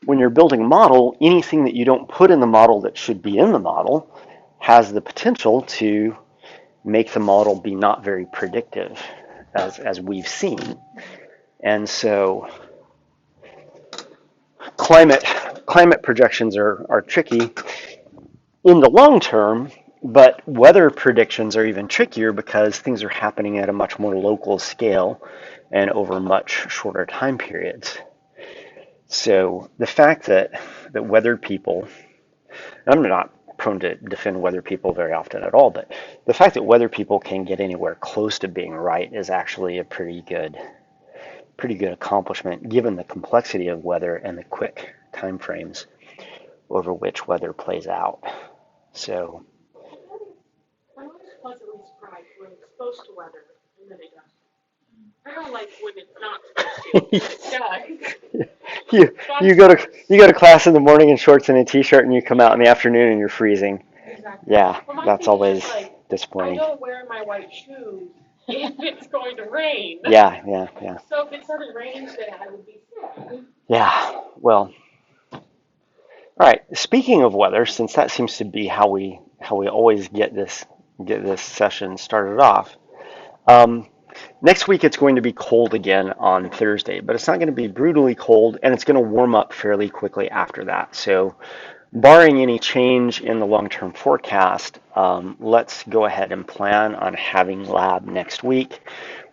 when you're building a model, anything that you don't put in the model that should be in the model has the potential to make the model be not very predictive, as we've seen. And so climate projections are tricky in the long term, but weather predictions are even trickier because things are happening at a much more local scale and over much shorter time periods. So the fact that weather people, I'm not prone to defend weather people very often at all, but the fact that weather people can get anywhere close to being right is actually a pretty good accomplishment given the complexity of weather and the quick time frames over which weather plays out. So I'm always pleasantly surprised when it's supposed to weather and then it doesn't. I don't like when it's not supposed to. you go to class in the morning in shorts and a t-shirt, and you come out in the afternoon and you're freezing. Exactly. Yeah, well, that's always disappointing. I don't wear my white shoes if it's going to rain. Yeah. So if it started raining today, I would be sad. Yeah. Well. All right. Speaking of weather, since that seems to be how we always get this session started off. Next week it's going to be cold again on Thursday, but it's not going to be brutally cold, and it's going to warm up fairly quickly after that. So barring any change in the long-term forecast, let's go ahead and plan on having lab next week.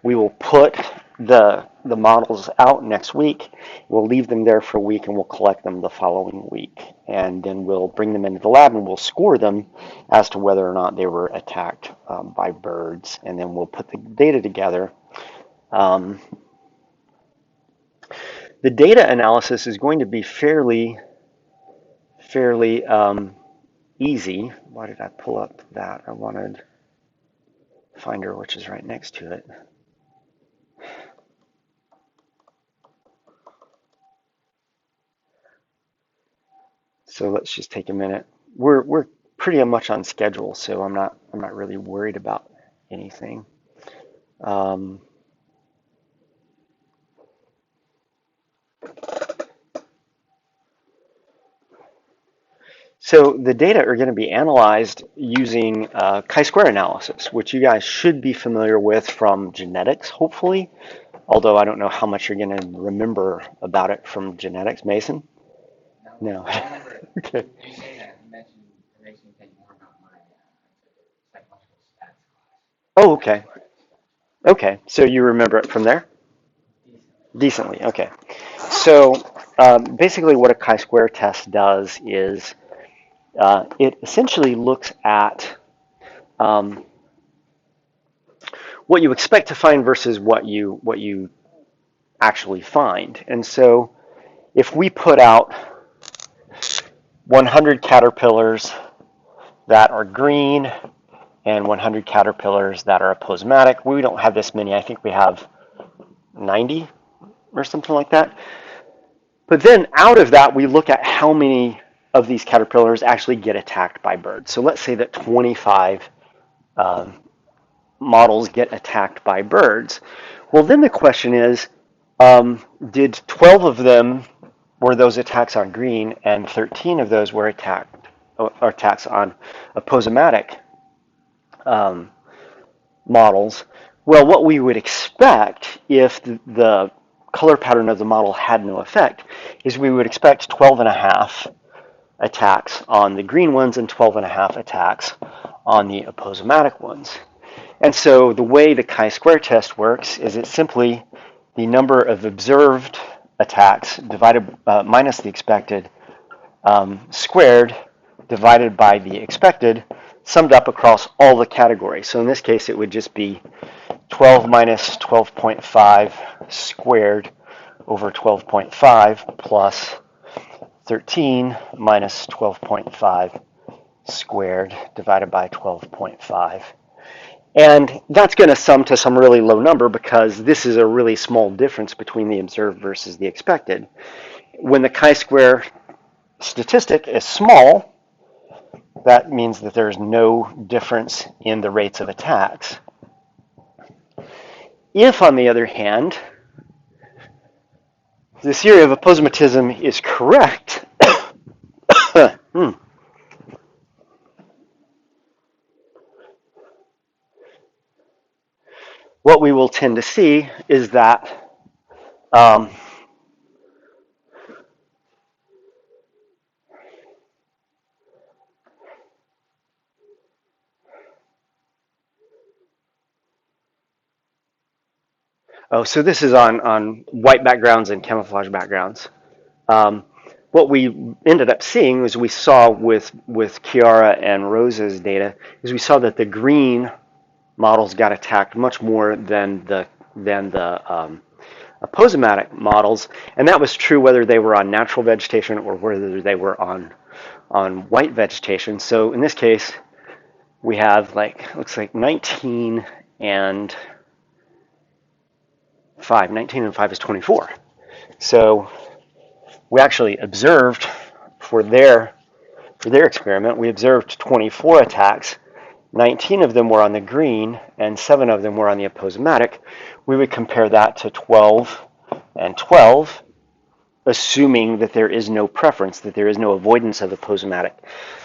We will put the models out next week. We'll leave them there for a week, and we'll collect them the following week. And then we'll bring them into the lab, and we'll score them as to whether or not they were attacked by birds. And then we'll put the data together. The data analysis is going to be fairly easy. Why did I pull up that? I wanted Finder, which is right next to it. So let's just take a minute. We're pretty much on schedule, so I'm not really worried about anything. So the data are going to be analyzed using chi-square analysis, which you guys should be familiar with from genetics, hopefully. Although I don't know how much you're going to remember about it from genetics. Mason? No. Okay. You say that, you mentioned it makes me think more about my psychological stats class. Oh, okay. Okay, so you remember it from there? Decently, okay. So basically what a chi-square test does is it essentially looks at what you expect to find versus what you actually find. And so if we put out 100 caterpillars that are green and 100 caterpillars that are aposematic, we don't have this many. I think we have 90 or something like that. But then out of that, we look at how many of these caterpillars actually get attacked by birds. So let's say that 25 models get attacked by birds. Well, then the question is, did 12 of them were those attacks on green, and 13 of those were attacks on aposematic models? Well, what we would expect if the color pattern of the model had no effect is we would expect 12.5 attacks on the green ones and 12.5 attacks on the aposematic ones. And so the way the chi-square test works is it's simply the number of observed attacks divided minus the expected squared divided by the expected, summed up across all the categories. So in this case, it would just be 12 minus 12.5 squared over 12.5 plus 13 minus 12.5 squared divided by 12.5. And that's going to sum to some really low number because this is a really small difference between the observed versus the expected. When the chi-square statistic is small, that means that there's no difference in the rates of attacks. If, on the other hand, this theory of aposematism is correct, what we will tend to see is that so this is on white backgrounds and camouflage backgrounds. What we ended up seeing was we saw with Kiara and Rose's data is we saw that the green models got attacked much more than the aposematic models, and that was true whether they were on natural vegetation or whether they were on white vegetation. So in this case, we have looks like 19 and 5. 19 and 5 is 24. So we actually observed for their experiment, we observed 24 attacks. 19 of them were on the green and 7 of them were on the aposematic. We would compare that to 12 and 12, assuming that there is no preference, that there is no avoidance of aposematic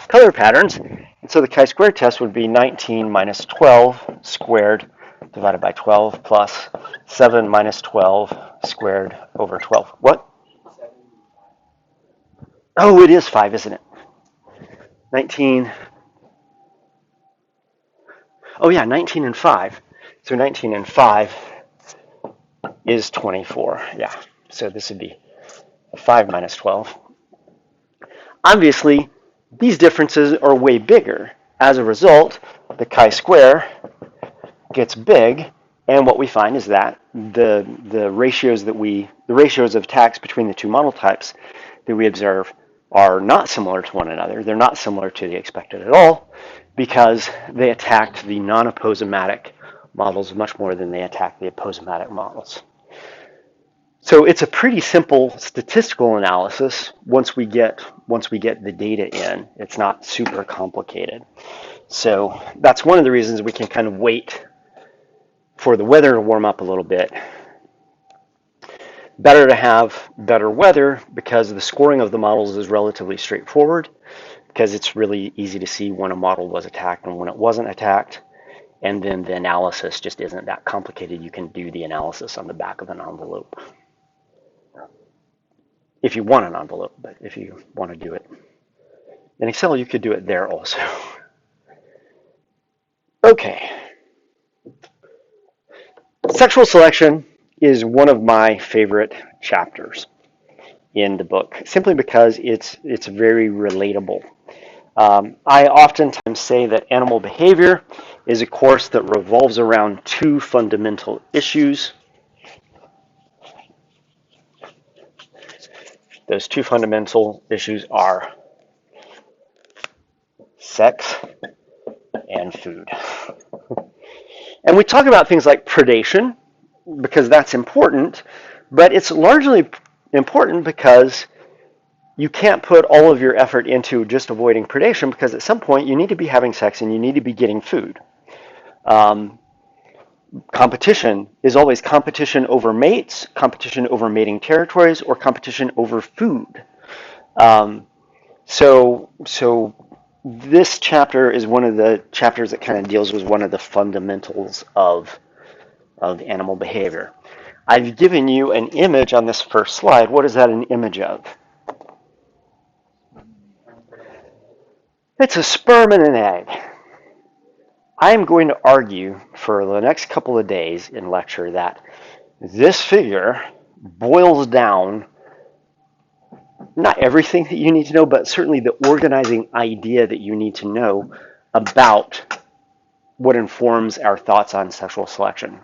color patterns. And so the chi-square test would be 19 minus 12 squared divided by 12 plus 7 minus 12 squared over 12. What? Oh, it is 5, isn't it? 19. Oh, yeah, 19 and 5. So 19 and 5 is 24. Yeah, so this would be 5 minus 12. Obviously, these differences are way bigger. As a result, the chi-square gets big, and what we find is that the ratios of attacks between the two model types that we observe are not similar to one another. They're not similar to the expected at all because they attacked the non-aposematic models much more than they attacked the aposematic models. So it's a pretty simple statistical analysis once we get the data in. It's not super complicated. So that's one of the reasons we can kind of wait for the weather to warm up a little bit. Better to have better weather because the scoring of the models is relatively straightforward, because it's really easy to see when a model was attacked and when it wasn't attacked. And then the analysis just isn't that complicated. You can do the analysis on the back of an envelope. If you want an envelope, but if you want to do it in Excel, you could do it there also. Okay. Sexual selection is one of my favorite chapters in the book, simply because it's very relatable. I oftentimes say that animal behavior is a course that revolves around two fundamental issues. Those two fundamental issues are sex and food. And we talk about things like predation because that's important, but it's largely important because you can't put all of your effort into just avoiding predation, because at some point you need to be having sex and you need to be getting food. Competition is always competition over mates, competition over mating territories, or competition over food. So this chapter is one of the chapters that kind of deals with one of the fundamentals of animal behavior. I've given you an image on this first slide. What is that an image of? It's a sperm and an egg. I am going to argue for the next couple of days in lecture that this figure boils down not everything that you need to know, but certainly the organizing idea that you need to know about what informs our thoughts on sexual selection.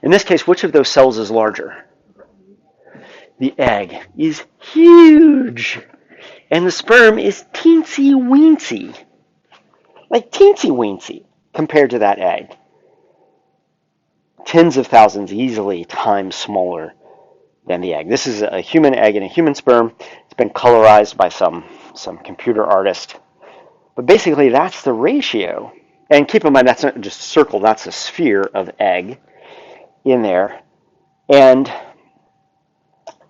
In this case, which of those cells is larger? The egg is huge, and the sperm is teensy weensy, like teensy weensy compared to that egg. Tens of thousands easily times smaller than the egg. This is a human egg and a human sperm. It's been colorized by some computer artist. But basically, that's the ratio. And keep in mind, that's not just a circle, that's a sphere of egg in there. And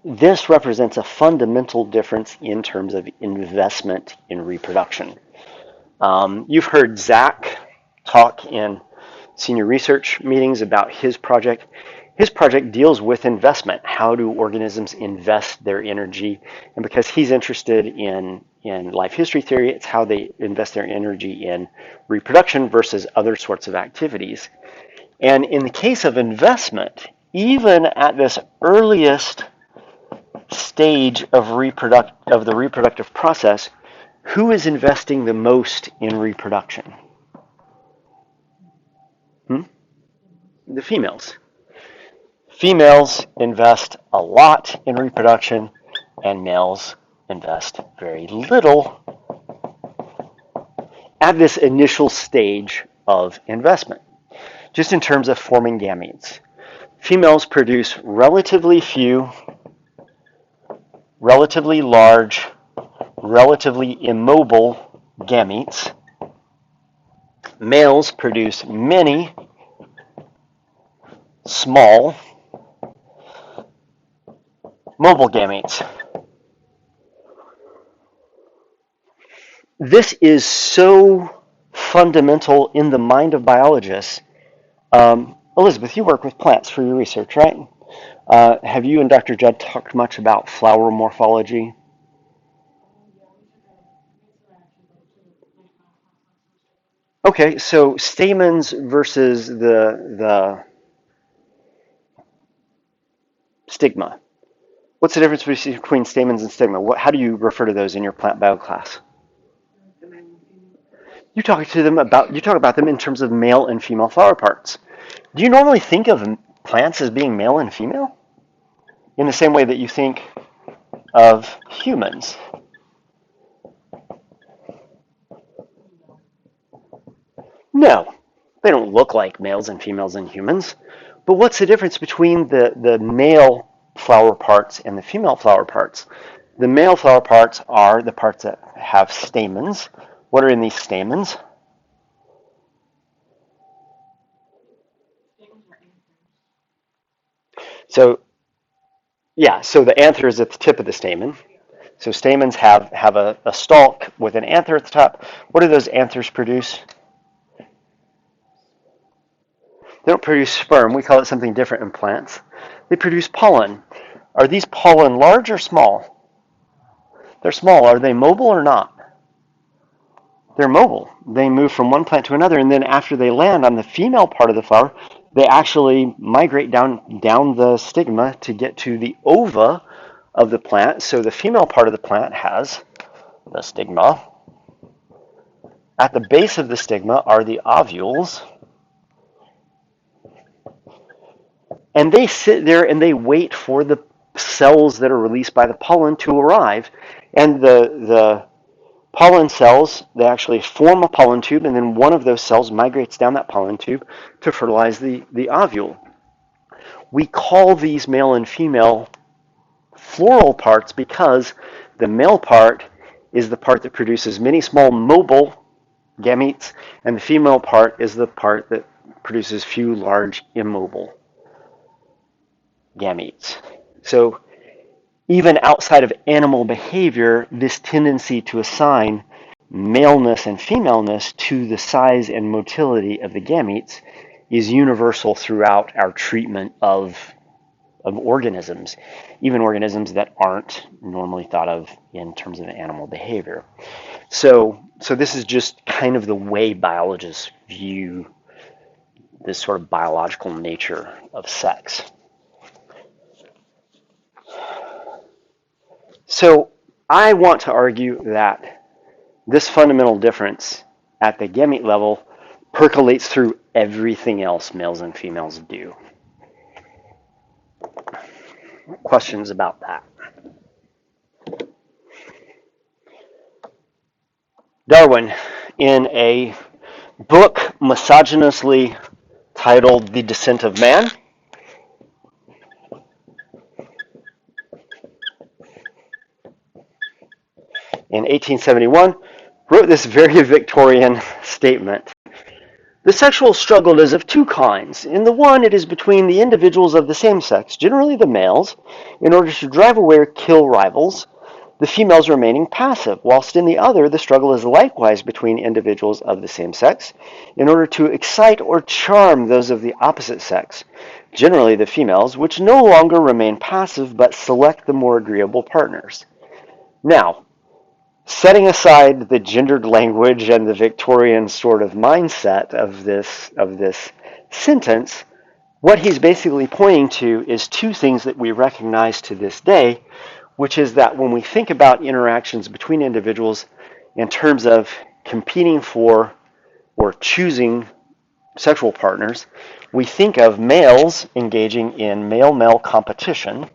this represents a fundamental difference in terms of investment in reproduction. You've heard Zach talk in senior research meetings about his project. His project deals with investment. How do organisms invest their energy? And because he's interested in life history theory, it's how they invest their energy in reproduction versus other sorts of activities. And in the case of investment, even at this earliest stage of the reproductive process, who is investing the most in reproduction? The females. Females invest a lot in reproduction, and males invest very little at this initial stage of investment. Just in terms of forming gametes, females produce relatively few, relatively large, relatively immobile gametes. Males produce many small, mobile gametes. This is so fundamental in the mind of biologists. Elizabeth, you work with plants for your research, right? Have you and Dr. Judd talked much about flower morphology? Okay, so stamens versus the stigma. What's the difference between stamens and stigma? How do you refer to those in your plant bio class? You talk about them in terms of male and female flower parts. Do you normally think of plants as being male and female? In the same way that you think of humans? No, they don't look like males and females in humans. But what's the difference between the male flower parts and the female flower parts? The male flower parts are the parts that have stamens. What are in these stamens? So, yeah, so the anther is at the tip of the stamen. So stamens have a stalk with an anther at the top. What do those anthers produce? They don't produce sperm. We call it something different in plants. They produce pollen. Are these pollen large or small? They're small. Are they mobile or not? They're mobile. They move from one plant to another, and then after they land on the female part of the flower, they actually migrate down the stigma to get to the ova of the plant. So the female part of the plant has the stigma. At the base of the stigma are the ovules. And they sit there and they wait for the cells that are released by the pollen to arrive. And the pollen cells, they actually form a pollen tube, and then one of those cells migrates down that pollen tube to fertilize the ovule. We call these male and female floral parts because the male part is the part that produces many small mobile gametes, and the female part is the part that produces few large immobile gametes. So even outside of animal behavior, this tendency to assign maleness and femaleness to the size and motility of the gametes is universal throughout our treatment of organisms, even organisms that aren't normally thought of in terms of animal behavior. So this is just kind of the way biologists view this sort of biological nature of sex. So I want to argue that this fundamental difference at the gamete level percolates through everything else males and females do. Questions about that? Darwin, in a book misogynously titled The Descent of Man, in 1871, wrote this very Victorian statement. The sexual struggle is of two kinds. In the one, it is between the individuals of the same sex, generally the males, in order to drive away or kill rivals, the females remaining passive, whilst in the other, the struggle is likewise between individuals of the same sex, in order to excite or charm those of the opposite sex, generally the females, which no longer remain passive but select the more agreeable partners. Now, setting aside the gendered language and the Victorian sort of mindset of this sentence, what he's basically pointing to is two things that we recognize to this day, which is that when we think about interactions between individuals in terms of competing for or choosing sexual partners, we think of males engaging in male-male competition.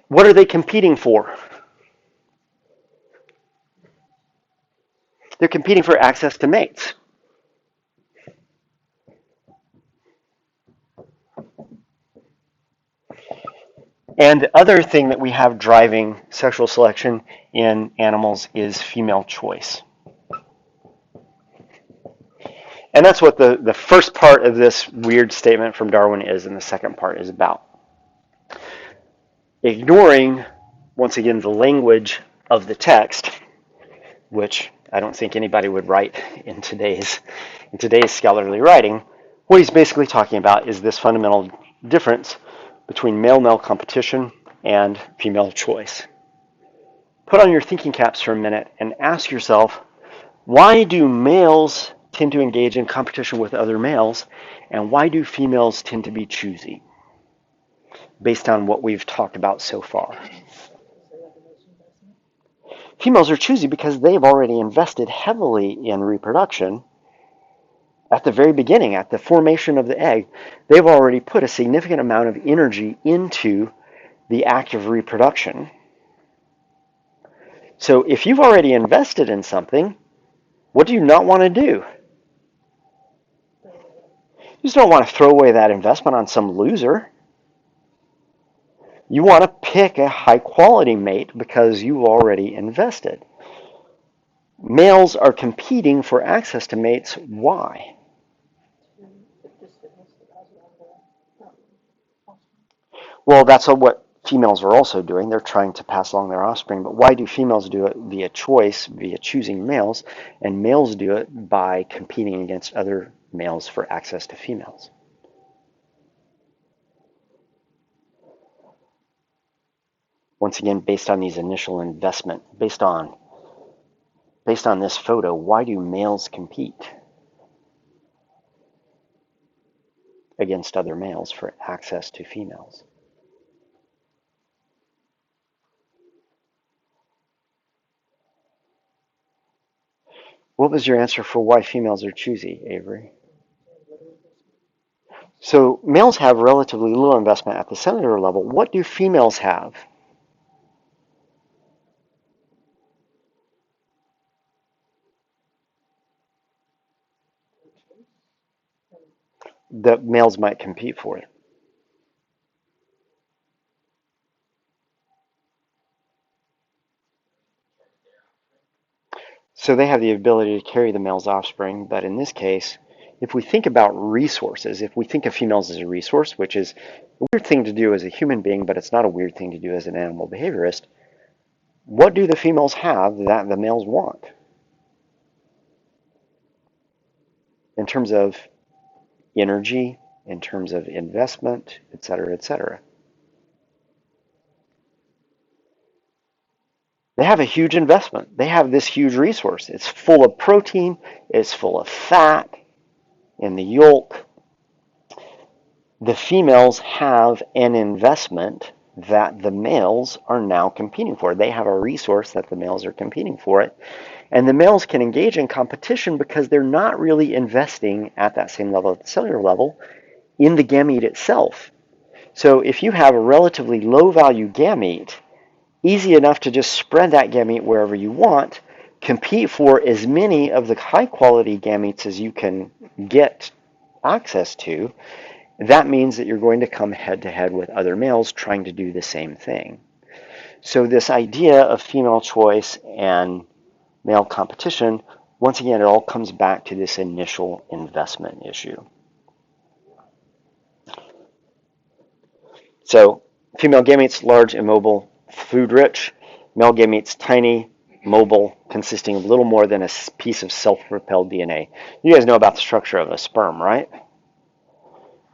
What are they competing for? They're competing for access to mates. And the other thing that we have driving sexual selection in animals is female choice. And that's what the first part of this weird statement from Darwin is, and the second part is about. Ignoring, once again, the language of the text, which I don't think anybody would write in today's scholarly writing, what he's basically talking about is this fundamental difference between male-male competition and female choice. Put on your thinking caps for a minute and ask yourself, why do males tend to engage in competition with other males, and why do females tend to be choosy, based on what we've talked about so far? Females are choosy because they've already invested heavily in reproduction. At the very beginning, at the formation of the egg, they've already put a significant amount of energy into the act of reproduction. So if you've already invested in something, what do you not want to do? You just don't want to throw away that investment on some loser. You want to pick a high quality mate because you've already invested. Males are competing for access to mates. Why? Well, that's what females are also doing. They're trying to pass along their offspring. But why do females do it via choice, via choosing males, and males do it by competing against other males for access to females? Once again, based on these initial investment, based on this photo, why do males compete against other males for access to females? What was your answer for why females are choosy, Avery? So males have relatively little investment at the cellular level. What do females have? That males might compete for it. So they have the ability to carry the male's offspring, but in this case, if we think about resources, if we think of females as a resource, which is a weird thing to do as a human being, but it's not a weird thing to do as an animal behaviorist, what do the females have that the males want? In terms of energy, in terms of investment, et cetera, et cetera. They have a huge investment. They have this huge resource. It's full of protein, it's full of fat in the yolk. The females have an investment that the males are now competing for. They have a resource that the males are competing for it. And the males can engage in competition because they're not really investing at that same level, at the cellular level, in the gamete itself. So if you have a relatively low value gamete, easy enough to just spread that gamete wherever you want, compete for as many of the high quality gametes as you can get access to. That means that you're going to come head to head with other males trying to do the same thing. So this idea of female choice and male competition, once again, it all comes back to this initial investment issue. So female gametes, large, immobile, food-rich. Male gametes, tiny, mobile, consisting of little more than a piece of self-propelled DNA. You guys know about the structure of a sperm, right?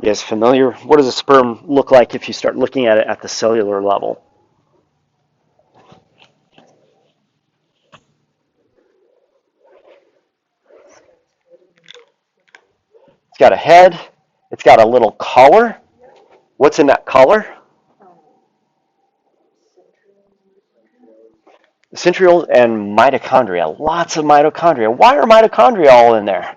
You guys familiar? What does a sperm look like if you start looking at it at the cellular level? It's got a head. It's got a little collar. What's in that collar? Centrioles and mitochondria. Lots of mitochondria. Why are mitochondria all in there?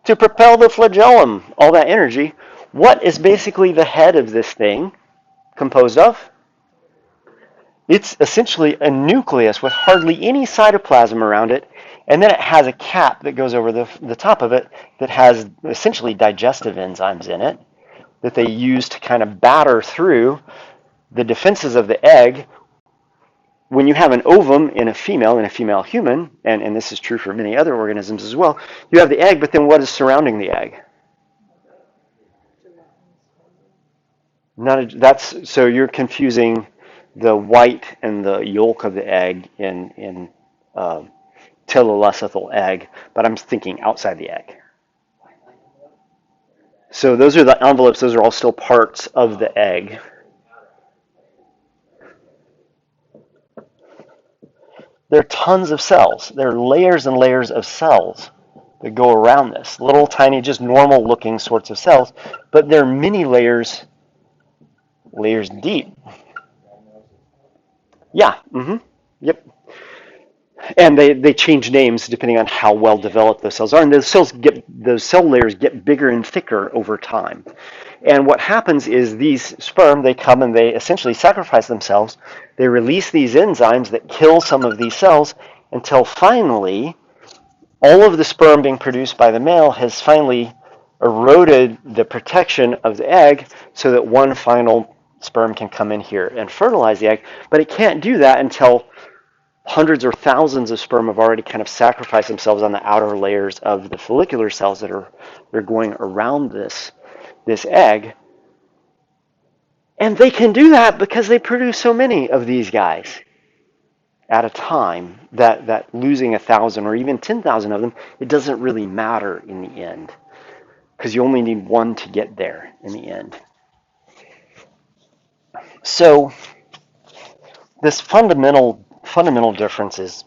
To propel the flagellum, all that energy. What is basically the head of this thing composed of? It's essentially a nucleus with hardly any cytoplasm around it, and then it has a cap that goes over the top of it that has essentially digestive enzymes in it that they use to kind of batter through the defenses of the egg. When you have an ovum in a female human, and this is true for many other organisms as well, you have the egg, but then what is surrounding the egg? So you're confusing the white and the yolk of the egg in telolecithal egg, but I'm thinking outside the egg. So those are the envelopes. Those are all still parts of the egg. There are tons of cells. There are layers and layers of cells that go around this. Little tiny, just normal looking sorts of cells, but they're many layers deep. Yeah. Yep. And they change names depending on how well developed those cells are. And those cell layers get bigger and thicker over time. And what happens is these sperm, they come and they essentially sacrifice themselves. They release these enzymes that kill some of these cells until finally all of the sperm being produced by the male has finally eroded the protection of the egg so that one final sperm can come in here and fertilize the egg. But it can't do that until hundreds or thousands of sperm have already kind of sacrificed themselves on the outer layers of the follicular cells that are going around this egg. And they can do that because they produce so many of these guys at a time that losing 1,000 or even 10,000 of them, it doesn't really matter in the end because you only need one to get there in the end. So this fundamental difference is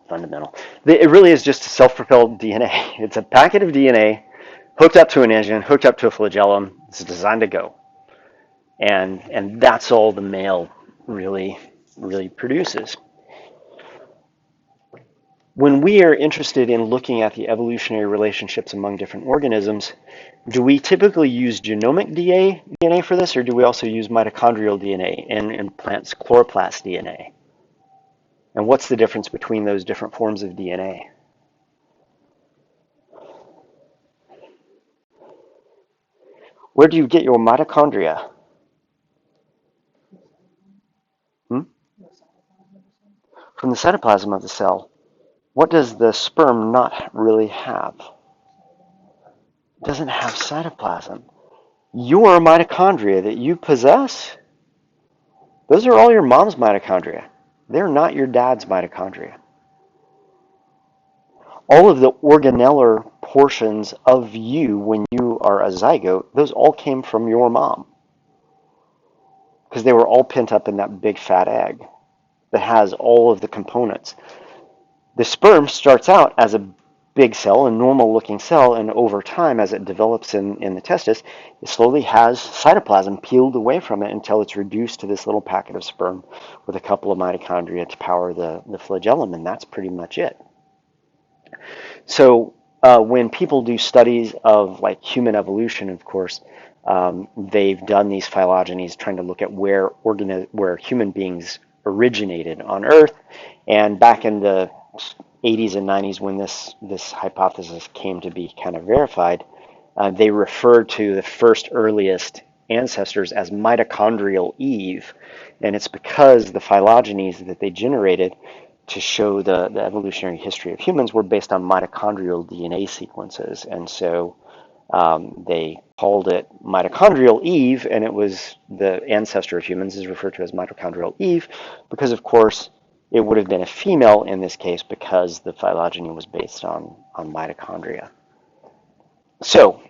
fundamental. It really is just a self-propelled DNA. It's a packet of DNA hooked up to an engine, hooked up to a flagellum. It's designed to go. And that's all the male really produces. When we are interested in looking at the evolutionary relationships among different organisms, do we typically use genomic DNA for this, or do we also use mitochondrial DNA and plants' chloroplast DNA? And what's the difference between those different forms of DNA? Where do you get your mitochondria? From the cytoplasm of the cell. What does the sperm not really have? It doesn't have cytoplasm. Your mitochondria that you possess, those are all your mom's mitochondria. They're not your dad's mitochondria. All of the organellar portions of you when you are a zygote, those all came from your mom. Because they were all pent up in that big fat egg that has all of the components. The sperm starts out as a big cell, a normal looking cell, and over time as it develops in the testis, it slowly has cytoplasm peeled away from it until it's reduced to this little packet of sperm with a couple of mitochondria to power the flagellum, and that's pretty much it. So when people do studies of like human evolution, of course, they've done these phylogenies trying to look at where human beings originated on Earth. And back in the 80s and 90s, when this hypothesis came to be kind of verified, they referred to the first earliest ancestors as mitochondrial Eve, and it's because the phylogenies that they generated to show the evolutionary history of humans were based on mitochondrial DNA sequences, and so they called it mitochondrial Eve, and it was the ancestor of humans is referred to as mitochondrial Eve because, of course, it would have been a female in this case because the phylogeny was based on mitochondria. So,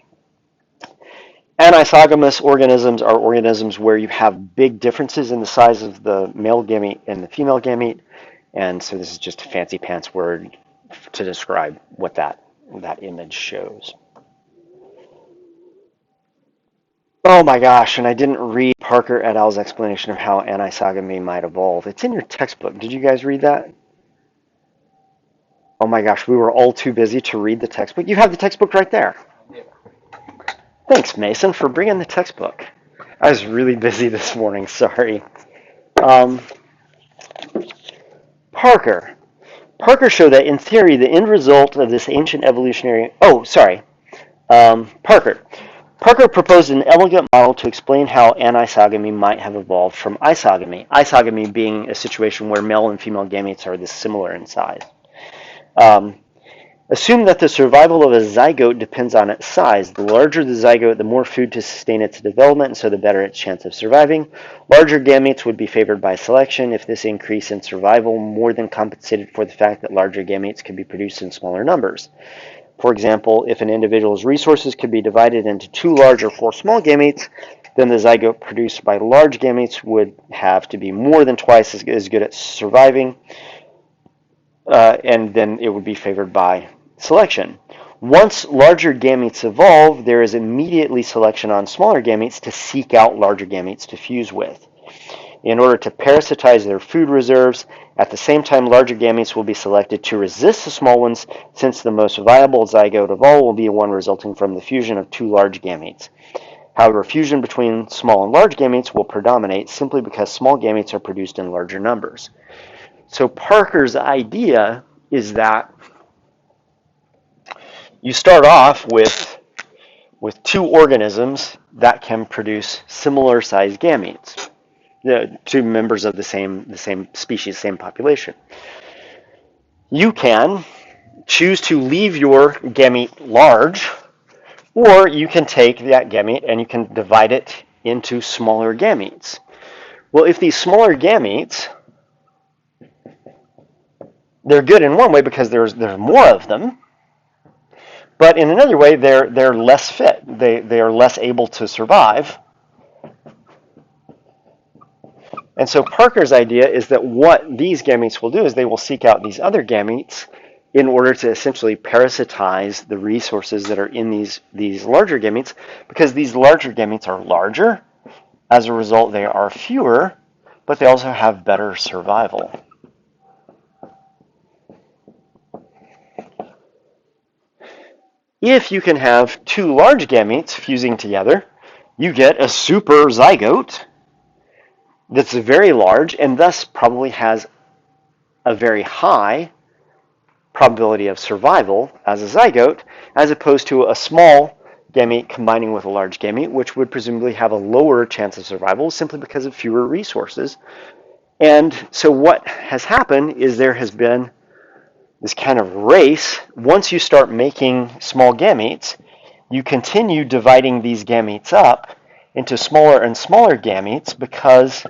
Anti-Sogomous organisms are organisms where you have big differences in the size of the male gamete and the female gamete, and so this is just a fancy pants word to describe what that image shows. Oh my gosh, and I didn't read Parker et al.'s explanation of how anisogamy might evolve. It's in your textbook. Did you guys read that? Oh my gosh, we were all too busy to read the textbook. You have the textbook right there. Thanks, Mason, for bringing the textbook. I was really busy this morning, sorry. Parker. Parker showed that in theory, the end result of this ancient evolutionary... Parker. Parker proposed an elegant model to explain how anisogamy might have evolved from isogamy. Isogamy being a situation where male and female gametes are this similar in size. Assume that the survival of a zygote depends on its size. The larger the zygote, the more food to sustain its development, and so the better its chance of surviving. Larger gametes would be favored by selection if this increase in survival more than compensated for the fact that larger gametes could be produced in smaller numbers. For example, if an individual's resources could be divided into 2 large or 4 small gametes, then the zygote produced by large gametes would have to be more than twice as good at surviving, and then it would be favored by selection. Once larger gametes evolve, there is immediately selection on smaller gametes to seek out larger gametes to fuse with. In order to parasitize their food reserves, at the same time larger gametes will be selected to resist the small ones, since the most viable zygote of all will be one resulting from the fusion of 2 large gametes. However, fusion between small and large gametes will predominate simply because small gametes are produced in larger numbers. So Parker's idea is that you start off with 2 organisms that can produce similar sized gametes, 2 members of the same species, same population. You can choose to leave your gamete large, or you can take that gamete and you can divide it into smaller gametes. Well, if these smaller gametes, they're good in one way because there's more of them, but in another way they're less fit. They are less able to survive. And so Parker's idea is that what these gametes will do is they will seek out these other gametes in order to essentially parasitize the resources that are in these larger gametes, because these larger gametes are larger. As a result, they are fewer, but they also have better survival. If you can have 2 large gametes fusing together, you get a super zygote that's very large and thus probably has a very high probability of survival as a zygote, as opposed to a small gamete combining with a large gamete, which would presumably have a lower chance of survival simply because of fewer resources. And so what has happened is there has been this kind of race. Once you start making small gametes, you continue dividing these gametes up into smaller and smaller gametes, because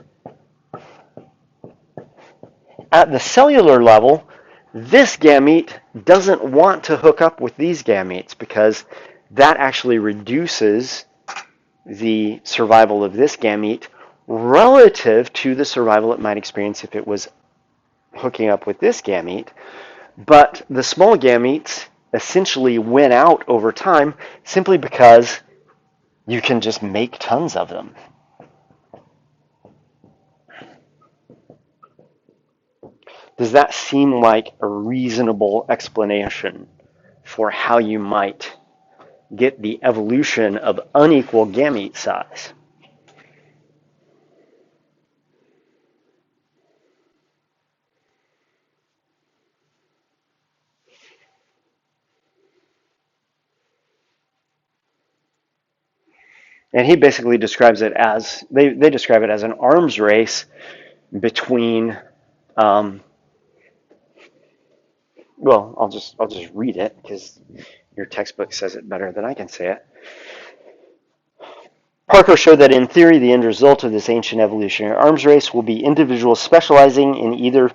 at the cellular level, this gamete doesn't want to hook up with these gametes because that actually reduces the survival of this gamete relative to the survival it might experience if it was hooking up with this gamete. But the small gametes essentially win out over time simply because you can just make tons of them. Does that seem like a reasonable explanation for how you might get the evolution of unequal gamete size? And he basically describes it as, they describe it as an arms race between, well, I'll just read it because your textbook says it better than I can say it. Parker showed that in theory, the end result of this ancient evolutionary arms race will be individuals specializing in either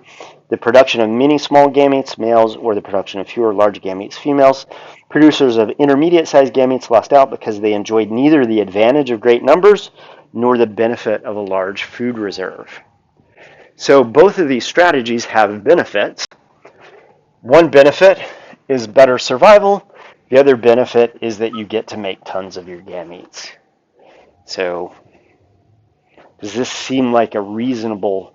the production of many small gametes, males, or the production of fewer large gametes, females. Producers of intermediate-sized gametes lost out because they enjoyed neither the advantage of great numbers nor the benefit of a large food reserve. So both of these strategies have benefits. One benefit is better survival. The other benefit is that you get to make tons of your gametes. So does this seem like a reasonable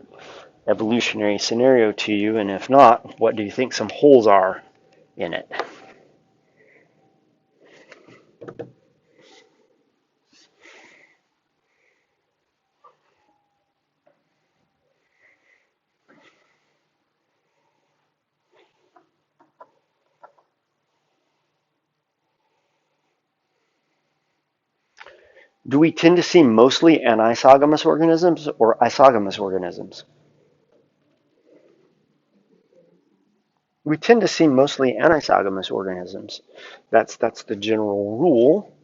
evolutionary scenario to you? And if not, what do you think some holes are in it? Do we tend to see mostly Anti-Sogomous organisms or Isogomous organisms? We tend to see mostly Anti-Sogomous organisms. That's the general rule.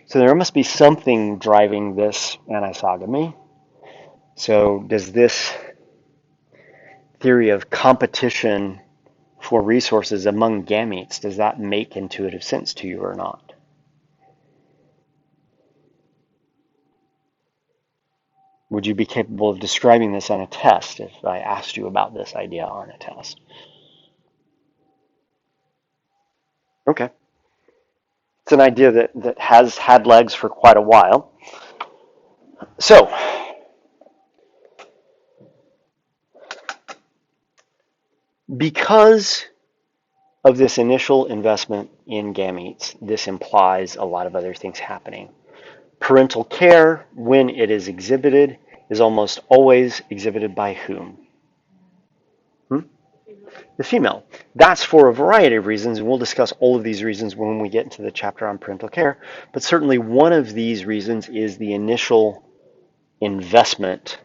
So there must be something driving this anisogamy. So does this theory of competition for resources among gametes, does that make intuitive sense to you or not? Would you be capable of describing this on a test if I asked you about this idea on a test? Okay. It's an idea that has had legs for quite a while. So, because of this initial investment in gametes, this implies a lot of other things happening. Parental care, when it is exhibited, is almost always exhibited by whom? The female. That's for a variety of reasons, and we'll discuss all of these reasons when we get into the chapter on parental care. But certainly one of these reasons is the initial investment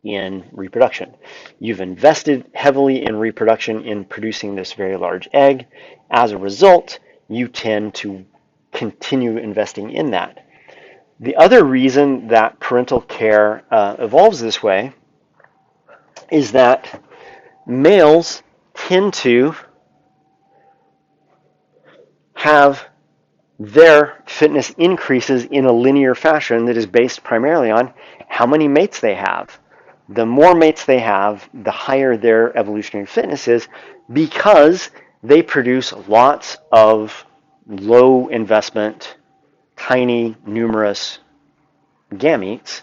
in reproduction. You've invested heavily in reproduction in producing this very large egg. As a result, you tend to continue investing in that. The other reason that parental care evolves this way is that males tend to have their fitness increases in a linear fashion that is based primarily on how many mates they have. The more mates they have, the higher their evolutionary fitness is because they produce lots of low investment, tiny, numerous gametes,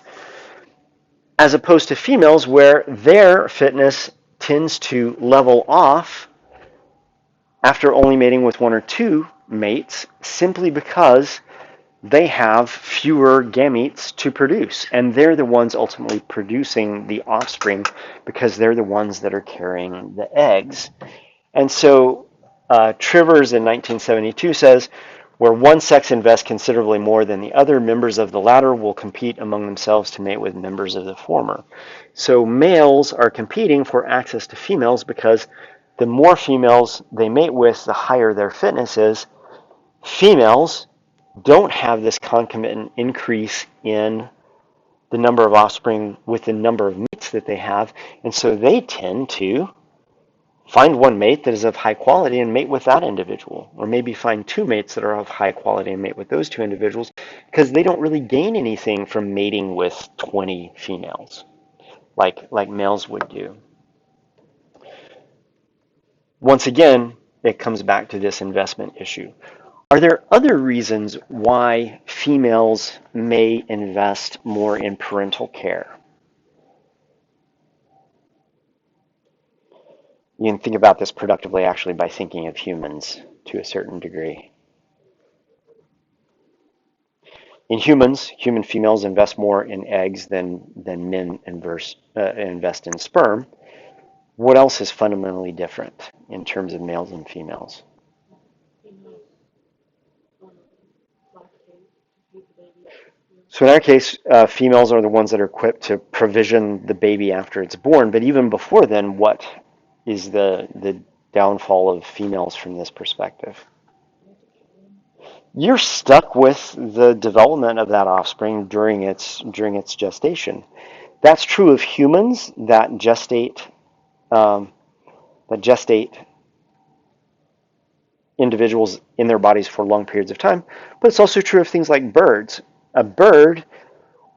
as opposed to females where their fitness tends to level off after only mating with one or two mates simply because they have fewer gametes to produce, and they're the ones ultimately producing the offspring because they're the ones that are carrying the eggs. And so Trivers in 1972 says, where one sex invests considerably more than the other, members of the latter will compete among themselves to mate with members of the former. So males are competing for access to females because the more females they mate with, the higher their fitness is. Females don't have this concomitant increase in the number of offspring with the number of mates that they have, and so they tend to find one mate that is of high quality and mate with that individual, or maybe find two mates that are of high quality and mate with those two individuals because they don't really gain anything from mating with 20 females like males would do. Once again, it comes back to this investment issue. Are there other reasons why females may invest more in parental care? You can think about this productively actually by thinking of humans to a certain degree. In humans, human females invest more in eggs than men invest in sperm. What else is fundamentally different in terms of males and females? So in our case, females are the ones that are equipped to provision the baby after it's born. But even before then, what is the downfall of females from this perspective? You're stuck with the development of that offspring during its gestation. That's true of humans um, that gestate individuals in their bodies for long periods of time, but it's also true of things like birds. A bird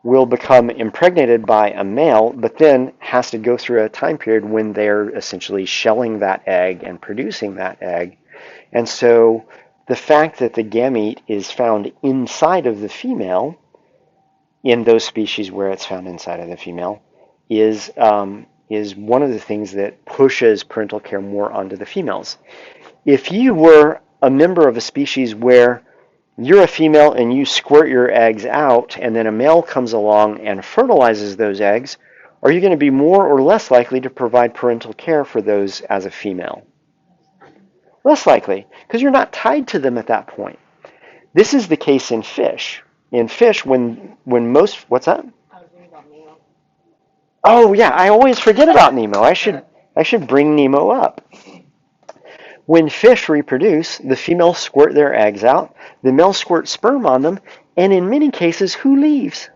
will become impregnated by a male, but then has to go through a time period when they're essentially shelling that egg and producing that egg. And so the fact that the gamete is found inside of the female, in those species where it's found inside of the female, is one of the things that pushes parental care more onto the females. If you were a member of a species where you're a female and you squirt your eggs out and then a male comes along and fertilizes those eggs, are you going to be more or less likely to provide parental care for those as a female? Less likely, because you're not tied to them at that point. This is the case in fish. In fish, when most, what's that? I was thinking about Nemo. Oh yeah, I always forget about Nemo. I should bring Nemo up. When fish reproduce, the females squirt their eggs out, the males squirt sperm on them, and in many cases, who leaves?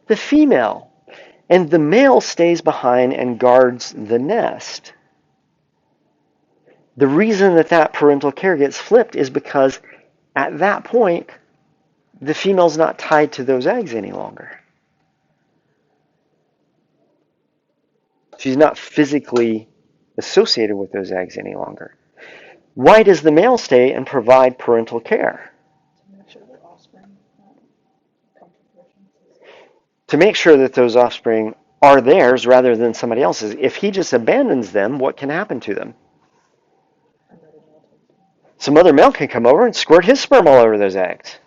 The female. And the male stays behind and guards the nest. The reason that parental care gets flipped is because at that point, the female's not tied to those eggs any longer. She's not physically associated with those eggs any longer. Why does the male stay and provide parental care? To make sure that those offspring are theirs rather than somebody else's. If he just abandons them, what can happen to them? Some other male can come over and squirt his sperm all over those eggs.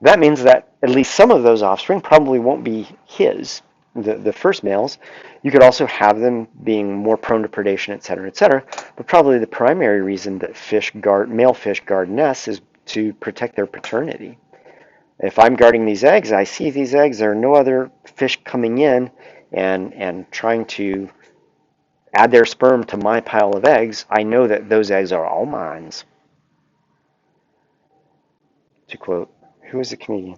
That means that at least some of those offspring probably won't be his, the first males. You could also have them being more prone to predation, et cetera, but probably the primary reason that male fish guard nests is to protect their paternity. If I'm guarding these eggs, I see these eggs, there are no other fish coming in and trying to add their sperm to my pile of eggs, I know that those eggs are all mine. To quote, who is the comedian?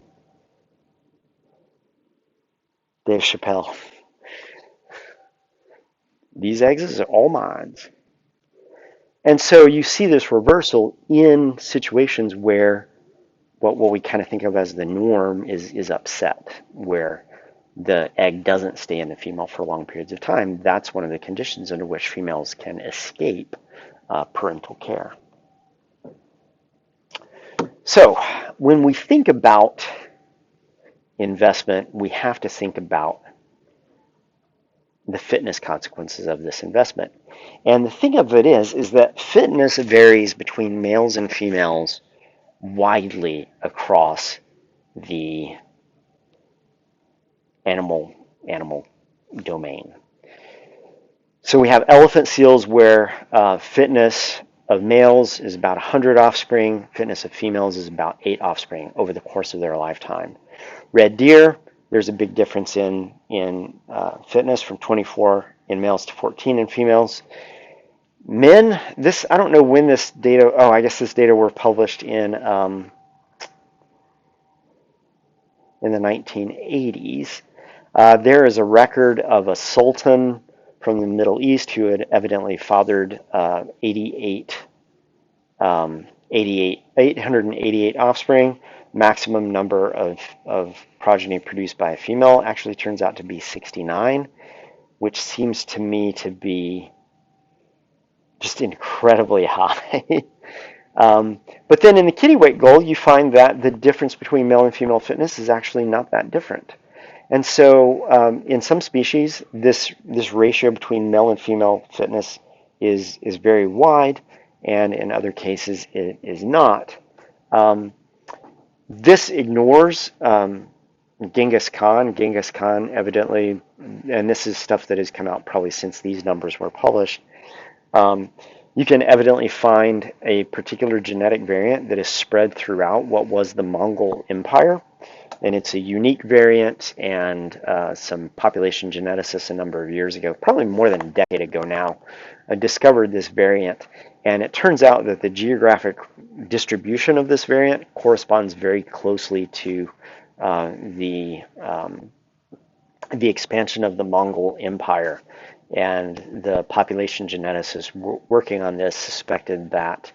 Dave Chappelle. These eggs are all mine. And so you see this reversal in situations where what we kind of think of as the norm is upset, where the egg doesn't stay in the female for long periods of time. That's one of the conditions under which females can escape parental care. So when we think about investment, we have to think about the fitness consequences of this investment. And the thing of it is that fitness varies between males and females widely across the animal domain. So we have elephant seals where fitness of males is about 100 offspring, fitness of females is about 8 offspring over the course of their lifetime. Red deer, there's a big difference in fitness from 24 in males to 14 in females. Men, I don't know when this data, I guess this data were published in the 1980s. There is a record of a sultan from the Middle East who had evidently fathered 888 offspring. Maximum number of progeny produced by a female actually turns out to be 69, which seems to me to be just incredibly high. But then in the kittiwake goal, you find that the difference between male and female fitness is actually not that different. And so in some species, this ratio between male and female fitness is very wide, and in other cases it is not. This ignores Genghis Khan. Genghis Khan evidently, and this is stuff that has come out probably since these numbers were published, you can evidently find a particular genetic variant that is spread throughout what was the Mongol Empire. And it's a unique variant, and some population geneticists a number of years ago, probably more than a decade ago now, discovered this variant. And it turns out that the geographic distribution of this variant corresponds very closely to the expansion of the Mongol Empire. And the population geneticists working on this suspected that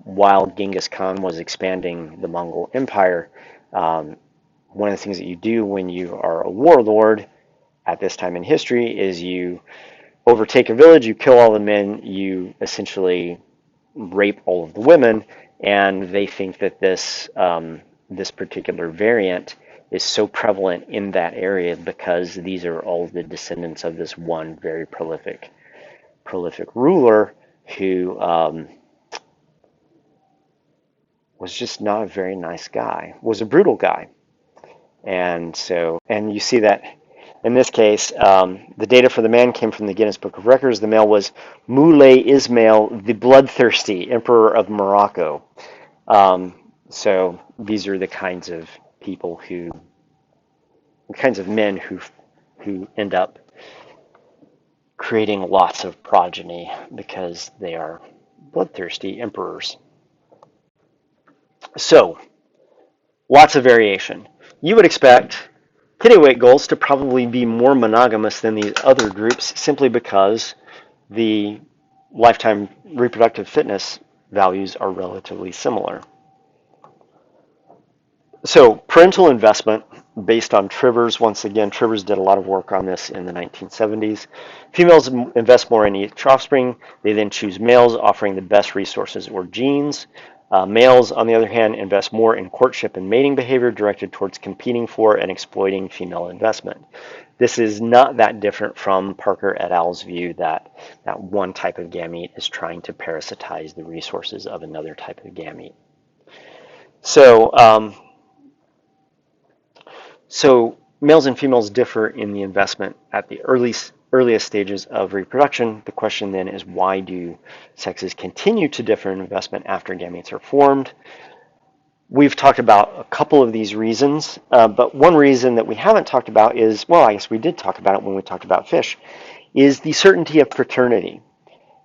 while Genghis Khan was expanding the Mongol Empire, one of the things that you do when you are a warlord at this time in history is you overtake a village, you kill all the men, you essentially rape all of the women, and they think that this particular variant is so prevalent in that area because these are all the descendants of this one very prolific ruler who was just not a very nice guy, was a brutal guy. And you see that in this case, the data for the man came from the Guinness Book of Records. The male was Moulay Ismail, the Bloodthirsty, Emperor of Morocco. So these are the kinds of people the kinds of men who end up creating lots of progeny because they are bloodthirsty emperors. So lots of variation. You would expect Kittiwake gulls to probably be more monogamous than these other groups simply because the lifetime reproductive fitness values are relatively similar. So parental investment based on Trivers, once again, Trivers did a lot of work on this in the 1970s. Females invest more in each offspring. They then choose males offering the best resources or genes. Males, on the other hand, invest more in courtship and mating behavior directed towards competing for and exploiting female investment. This is not that different from Parker et al.'s view that one type of gamete is trying to parasitize the resources of another type of gamete. So males and females differ in the investment at the earliest stages of reproduction. The question then is, why do sexes continue to differ in investment after gametes are formed? We've talked about a couple of these reasons, but one reason that we haven't talked about is, well, I guess we did talk about it when we talked about fish, is the certainty of fraternity.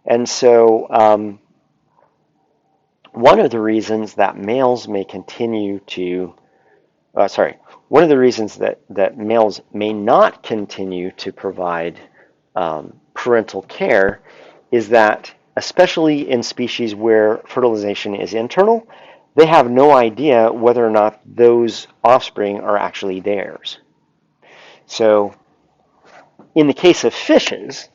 And so one of the reasons that males may continue to, one of the reasons that males may not continue to provide parental care is that, especially in species where fertilization is internal, they have no idea whether or not those offspring are actually theirs. So in the case of fishes,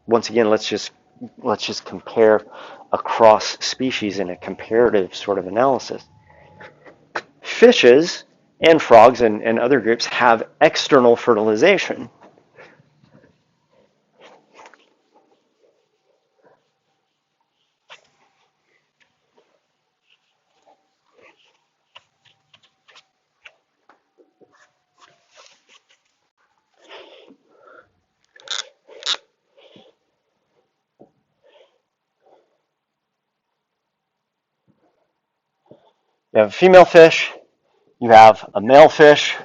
once again, let's just compare across species in a comparative sort of analysis. Fishes and frogs and other groups have external fertilization. You have a female fish, you have a male fish.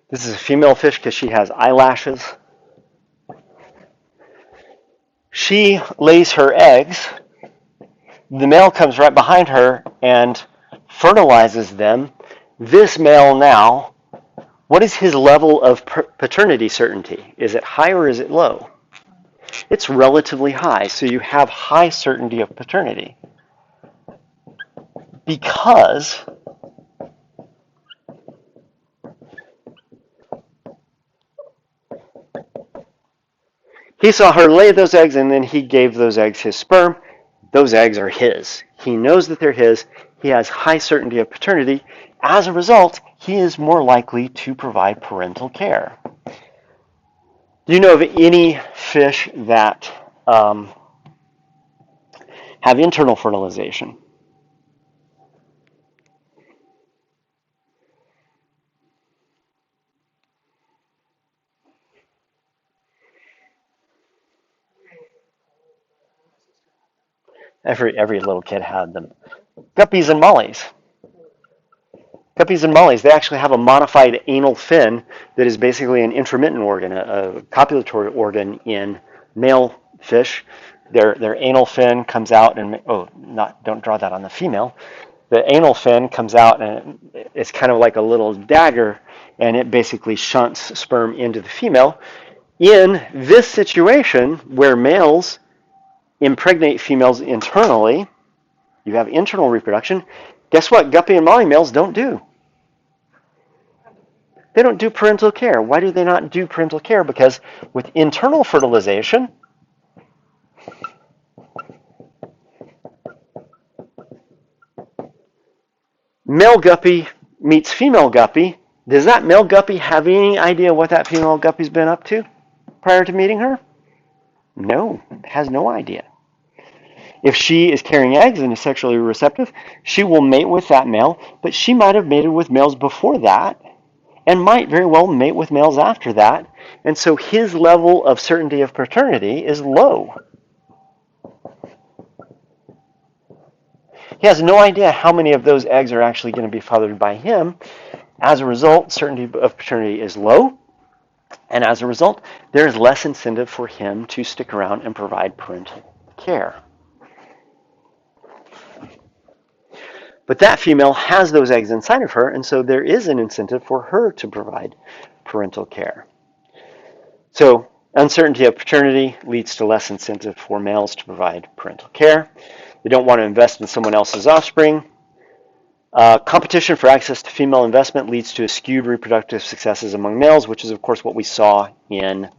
This is a female fish because she has eyelashes. She lays her eggs. The male comes right behind her and fertilizes them. This male now, what is his level of paternity certainty? Is it high or is it low? It's relatively high, so you have high certainty of paternity because he saw her lay those eggs and then he gave those eggs his sperm. Those eggs are his. He knows that they're his. He has high certainty of paternity. As a result, he is more likely to provide parental care. Do you know of any fish that have internal fertilization? Every little kid had them. Guppies and mollies. Guppies and mollies, they actually have a modified anal fin that is basically an intromittent organ, a copulatory organ in male fish. Their anal fin comes out and, don't draw that on the female. The anal fin comes out and it's kind of like a little dagger, and it basically shunts sperm into the female. In this situation where males impregnate females internally, you have internal reproduction. Guess what guppy and molly males don't do? They don't do parental care. Why do they not do parental care? Because with internal fertilization, male guppy meets female guppy. Does that male guppy have any idea what that female guppy's been up to prior to meeting her? No, has no idea. If she is carrying eggs and is sexually receptive, she will mate with that male, but she might have mated with males before that and might very well mate with males after that. And so his level of certainty of paternity is low. He has no idea how many of those eggs are actually going to be fathered by him. As a result, certainty of paternity is low. And as a result, there's less incentive for him to stick around and provide parental care. But that female has those eggs inside of her, and so there is an incentive for her to provide parental care. So uncertainty of paternity leads to less incentive for males to provide parental care. They don't want to invest in someone else's offspring. Competition for access to female investment leads to skewed reproductive successes among males, which is, of course, what we saw in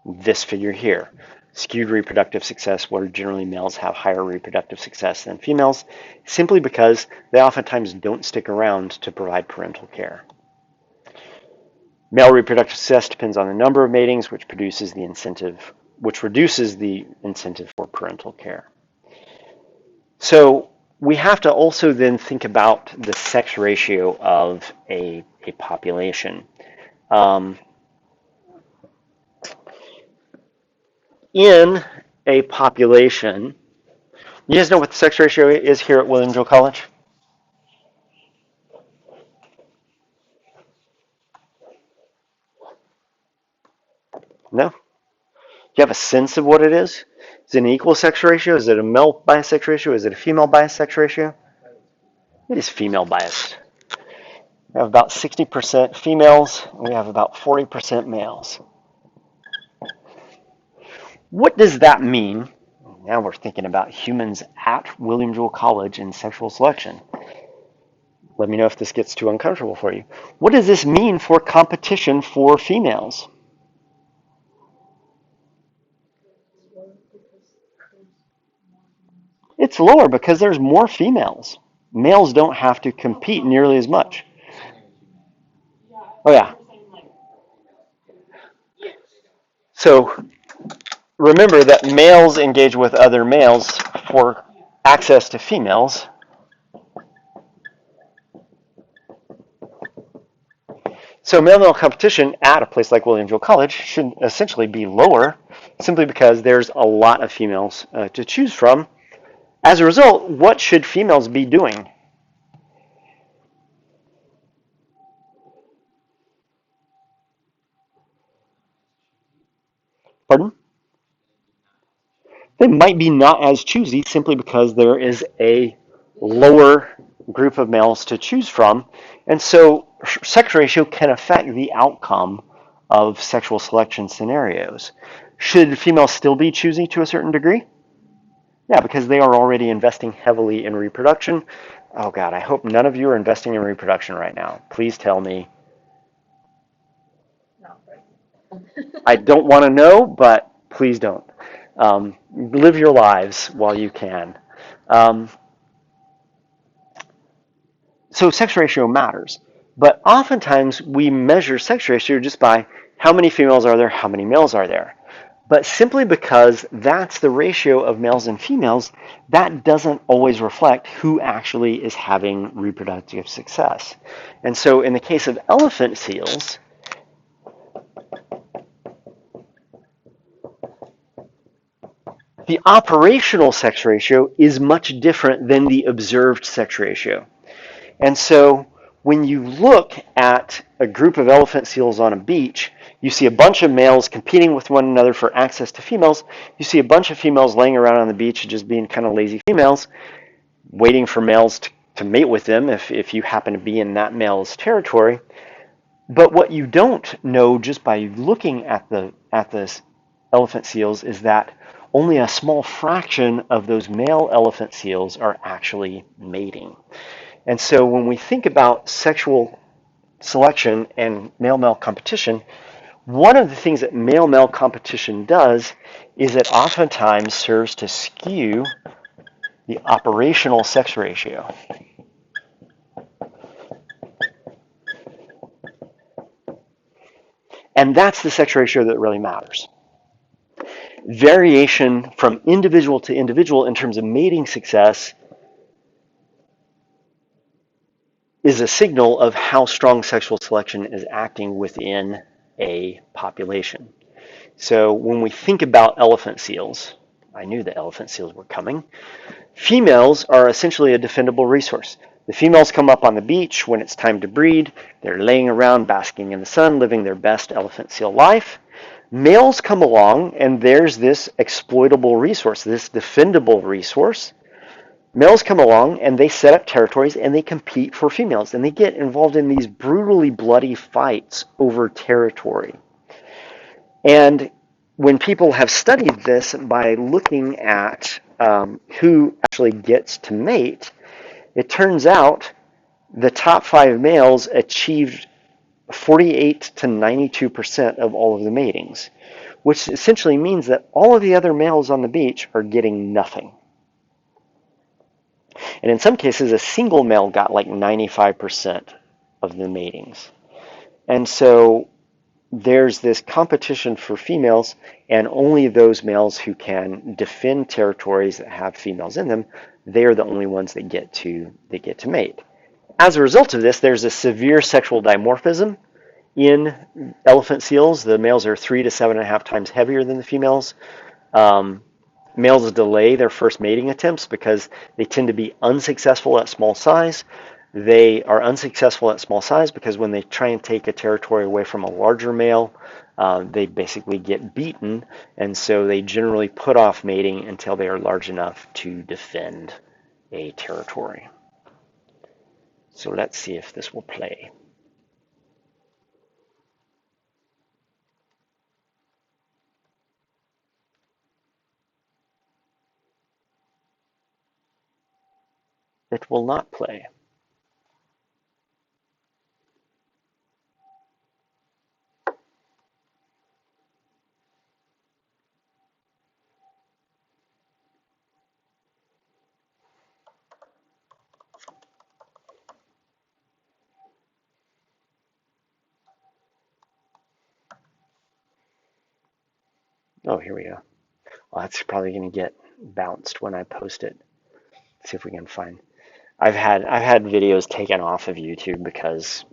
this figure here. Skewed reproductive success, where generally males have higher reproductive success than females, simply because they oftentimes don't stick around to provide parental care. Male reproductive success depends on the number of matings, which reduces the incentive for parental care. So we have to also then think about the sex ratio of a population. In a population, you guys know what the sex ratio is here at Williamsville College? No? Do you have a sense of what it is? Is it an equal sex ratio? Is it a male bias sex ratio? Is it a female bias sex ratio? It is female biased. We have about 60% females, and we have about 40% males. What does that mean? Now we're thinking about humans at Williamsville College and sexual selection. Let me know if this gets too uncomfortable for you. What does this mean for competition for females? It's lower because there's more females. Males don't have to compete nearly as much. Oh yeah. So remember that males engage with other males for access to females. So male-male competition at a place like Williamsville College should essentially be lower simply because there's a lot of females to choose from. As a result, what should females be doing? Pardon? They might be not as choosy simply because there is a lower group of males to choose from. And so sex ratio can affect the outcome of sexual selection scenarios. Should females still be choosy to a certain degree? Yeah, because they are already investing heavily in reproduction. Oh God, I hope none of you are investing in reproduction right now. Please tell me. I don't want to know, but please don't. Live your lives while you can. So sex ratio matters, but oftentimes we measure sex ratio just by how many females are there, how many males are there. But simply because that's the ratio of males and females, that doesn't always reflect who actually is having reproductive success. And so in the case of elephant seals, the operational sex ratio is much different than the observed sex ratio. And so when you look at a group of elephant seals on a beach, you see a bunch of males competing with one another for access to females. You see a bunch of females laying around on the beach just being kind of lazy females, waiting for males to mate with them if you happen to be in that male's territory. But what you don't know just by looking at the elephant seals is that only a small fraction of those male elephant seals are actually mating. And so when we think about sexual selection and male-male competition, one of the things that male-male competition does is it oftentimes serves to skew the operational sex ratio. And that's the sex ratio that really matters. Variation from individual to individual in terms of mating success is a signal of how strong sexual selection is acting within a population. So when we think about elephant seals, I knew the elephant seals were coming. Females are essentially a defendable resource. The females come up on the beach when it's time to breed. They're laying around basking in the sun, living their best elephant seal life. Males come along and there's this exploitable resource, this defendable resource. Males come along and they set up territories and they compete for females and they get involved in these brutally bloody fights over territory. And when people have studied this by looking at who actually gets to mate, it turns out the top 5 males achieved 48 to 92% of all of the matings, which essentially means that all of the other males on the beach are getting nothing. And in some cases, a single male got like 95% of the matings. And so there's this competition for females, and only those males who can defend territories that have females in them, they're the only ones that get to mate. As a result of this, there's a severe sexual dimorphism in elephant seals. The males are 3 to 7.5 times heavier than the females. Males delay their first mating attempts because they tend to be unsuccessful at small size. They are unsuccessful at small size because when they try and take a territory away from a larger male, they basically get beaten, and so they generally put off mating until they are large enough to defend a territory. So let's see if this will play. It will not play. Oh, here we go. Well, that's probably going to get bounced when I post it. Let's see if we can find. I've had videos taken off of YouTube because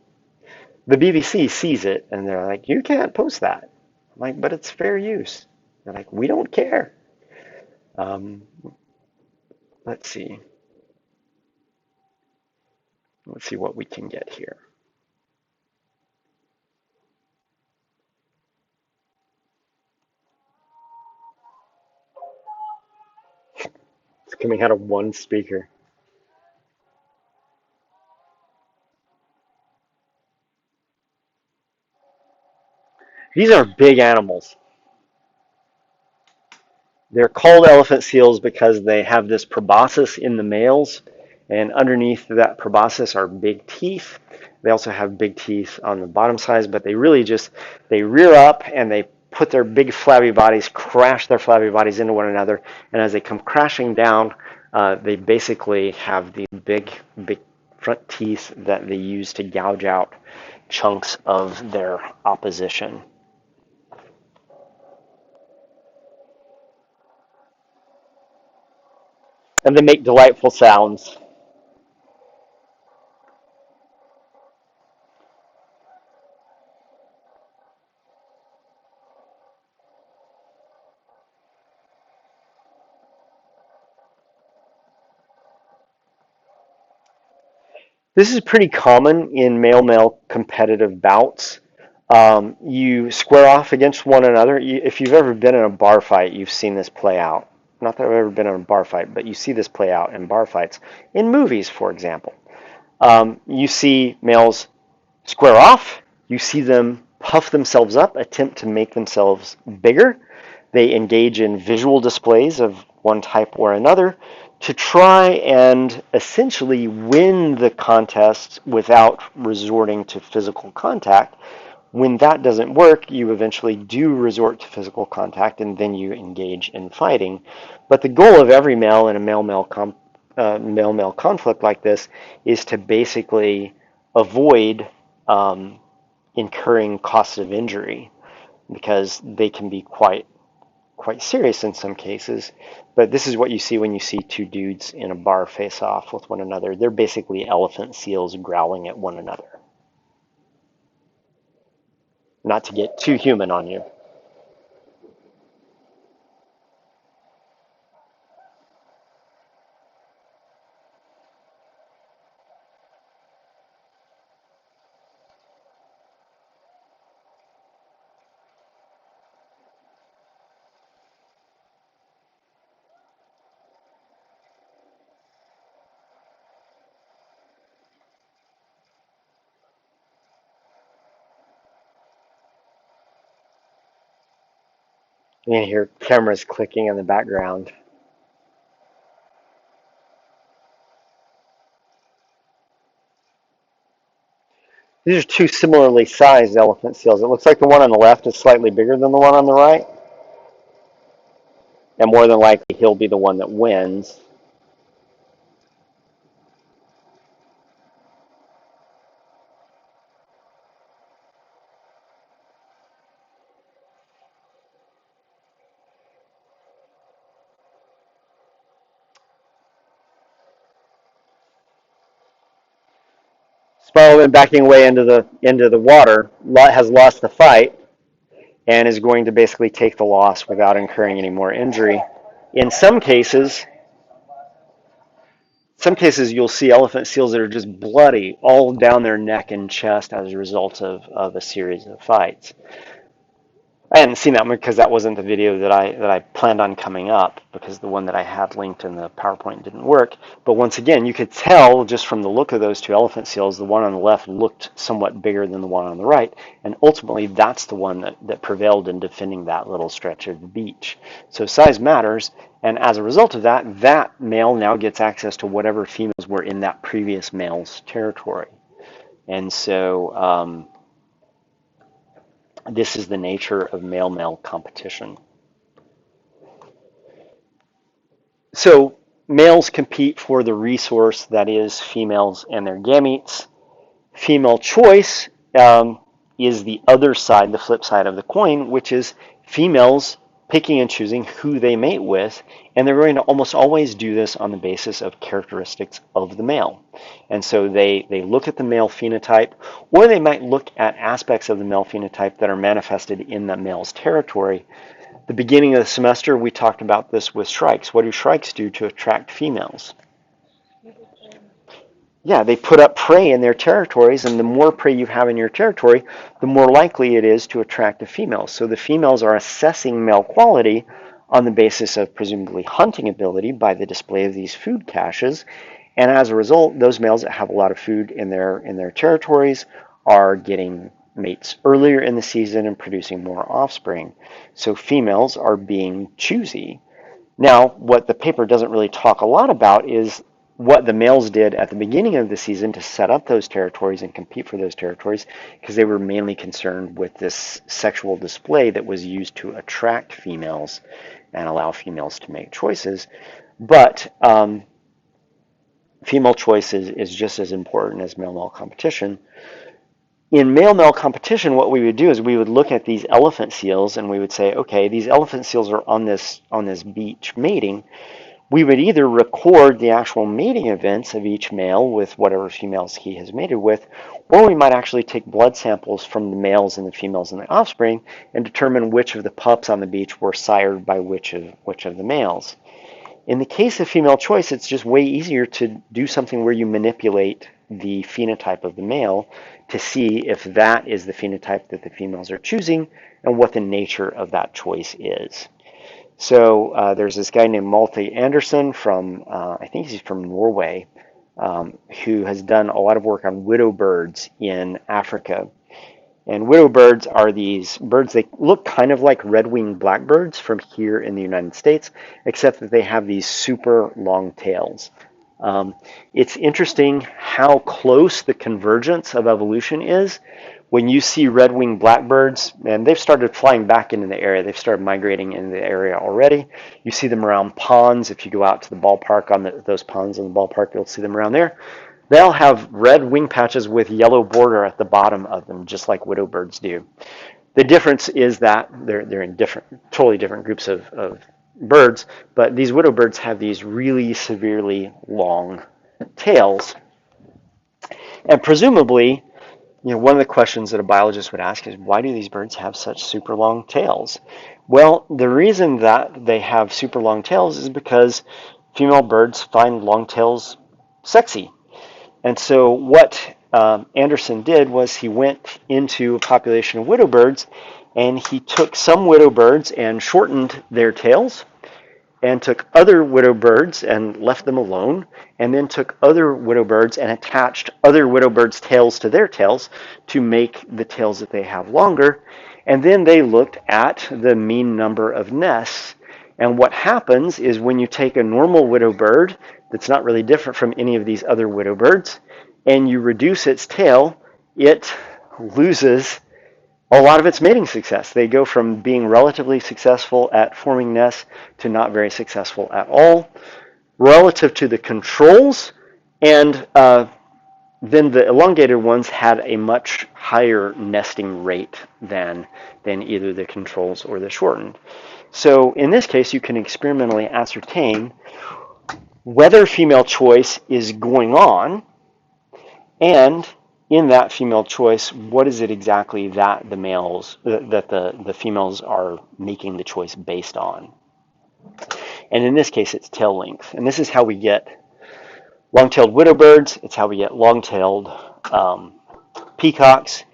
the BBC sees it and they're like, you can't post that. I'm like, but it's fair use. They're like, we don't care. Um, let's see. Let's see what we can get here. It's coming out of one speaker. These are big animals. They're called elephant seals because they have this proboscis in the males, and underneath that proboscis are big teeth. They also have big teeth on the bottom sides, but they really just, they rear up and they put their big flabby bodies, crash their flabby bodies into one another, and as they come crashing down, they basically have these big front teeth that they use to gouge out chunks of their opposition. And they make delightful sounds. This is pretty common in male-male competitive bouts. You square off against one another. If you've ever been in a bar fight, you've seen this play out. Not that I've ever been in a bar fight, but you see this play out in bar fights. In movies, for example, you see males square off. You see them puff themselves up, attempt to make themselves bigger. They engage in visual displays of one type or another to try and essentially win the contest without resorting to physical contact. When that doesn't work, you eventually do resort to physical contact and then you engage in fighting. But the goal of every male in a male-male conflict like this is to basically avoid incurring costs of injury because they can be quite serious in some cases. But this is what you see when you see two dudes in a bar face off with one another. They're basically elephant seals growling at one another. Not to get too human on you. You can hear cameras clicking in the background. These are two similarly sized elephant seals. It looks like the one on the left is slightly bigger than the one on the right, and more than likely he'll be the one that wins. Sperm backing away into the water has lost the fight and is going to basically take the loss without incurring any more injury. In some cases you'll see elephant seals that are just bloody all down their neck and chest as a result of a series of fights. I hadn't seen that one because that wasn't the video that I planned on coming up, because the one that I had linked in the PowerPoint didn't work. But once again, you could tell just from the look of those two elephant seals, the one on the left looked somewhat bigger than the one on the right, and ultimately that's the one that prevailed in defending that little stretch of the beach. So size matters, and as a result of that, that male now gets access to whatever females were in that previous male's territory. And so this is the nature of male-male competition. So males compete for the resource that is females and their gametes. Female choice is the other side, the flip side of the coin, which is females picking and choosing who they mate with, and they're going to almost always do this on the basis of characteristics of the male. And so they look at the male phenotype, or they might look at aspects of the male phenotype that are manifested in the male's territory. The beginning of the semester, we talked about this with shrikes. What do shrikes do to attract females? Yeah, they put up prey in their territories, and the more prey you have in your territory, the more likely it is to attract a female. So the females are assessing male quality on the basis of presumably hunting ability by the display of these food caches, and as a result, those males that have a lot of food in their territories are getting mates earlier in the season and producing more offspring. So females are being choosy. Now, what the paper doesn't really talk a lot about is what the males did at the beginning of the season to set up those territories and compete for those territories, because they were mainly concerned with this sexual display that was used to attract females and allow females to make choices. But female choice is just as important as male-male competition. In male-male competition, what we would do is we would look at these elephant seals and we would say, okay, these elephant seals are on this beach mating. We would either record the actual mating events of each male with whatever females he has mated with, or we might actually take blood samples from the males and the females and the offspring and determine which of the pups on the beach were sired by which of the males. In the case of female choice, it's just way easier to do something where you manipulate the phenotype of the male to see if that is the phenotype that the females are choosing and what the nature of that choice is. So there's this guy named Malte Anderson from, I think he's from Norway, who has done a lot of work on widow birds in Africa. And widow birds are these birds, they look kind of like red-winged blackbirds from here in the United States, except that they have these super long tails. It's interesting how close the convergence of evolution is. When you see red-winged blackbirds, and they've started flying back into the area, they've started migrating into the area already. You see them around ponds. If you go out to the ballpark, on those ponds in the ballpark, you'll see them around there. They'll have red wing patches with yellow border at the bottom of them, just like widow birds do. The difference is that they're in totally different groups of birds, but these widow birds have these really severely long tails. And presumably, one of the questions that a biologist would ask is, why do these birds have such super long tails? Well, the reason that they have super long tails is because female birds find long tails sexy. And so what Anderson did was he went into a population of widow birds, and he took some widow birds and shortened their tails, and took other widow birds and left them alone, and then took other widow birds and attached other widow birds' tails to their tails to make the tails that they have longer. And then they looked at the mean number of nests. And what happens is when you take a normal widow bird that's not really different from any of these other widow birds, and you reduce its tail, it loses a lot of its mating success. They go from being relatively successful at forming nests to not very successful at all relative to the controls, and then the elongated ones had a much higher nesting rate than either the controls or the shortened. So in this case, you can experimentally ascertain whether female choice is going on, and in that female choice, what is it exactly that the females are making the choice based on? And in this case, it's tail length. And this is how we get long-tailed widow birds. It's how we get long-tailed peacocks.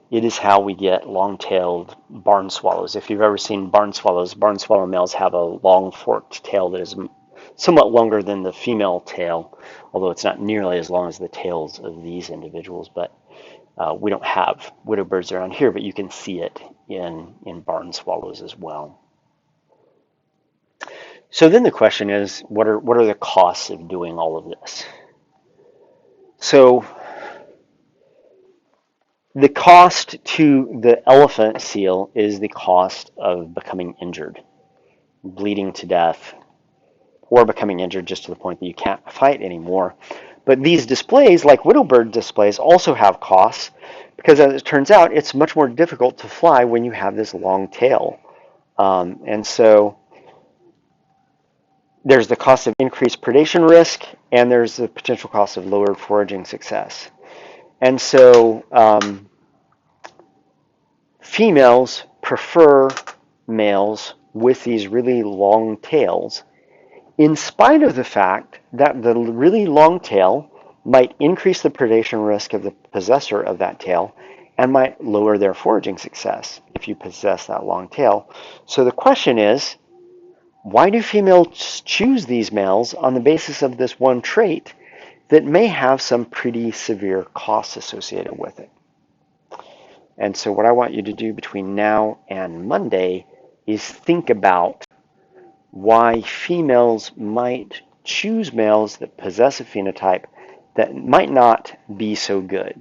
It is how we get long-tailed barn swallows. If you've ever seen barn swallow males have a long forked tail that is somewhat longer than the female tail, although it's not nearly as long as the tails of these individuals. But we don't have widow birds around here, but you can see it in barn swallows as well. So then the question is, what are the costs of doing all of this? So the cost to the elephant seal is the cost of becoming injured, bleeding to death, or becoming injured just to the point that you can't fight anymore. But these displays, like widow bird displays, also have costs because, as it turns out, it's much more difficult to fly when you have this long tail. And so there's the cost of increased predation risk, and there's the potential cost of lowered foraging success. And so females prefer males with these really long tails, in spite of the fact that the really long tail might increase the predation risk of the possessor of that tail and might lower their foraging success if you possess that long tail. So the question is, why do females choose these males on the basis of this one trait that may have some pretty severe costs associated with it? And so what I want you to do between now and Monday is think about why females might choose males that possess a phenotype that might not be so good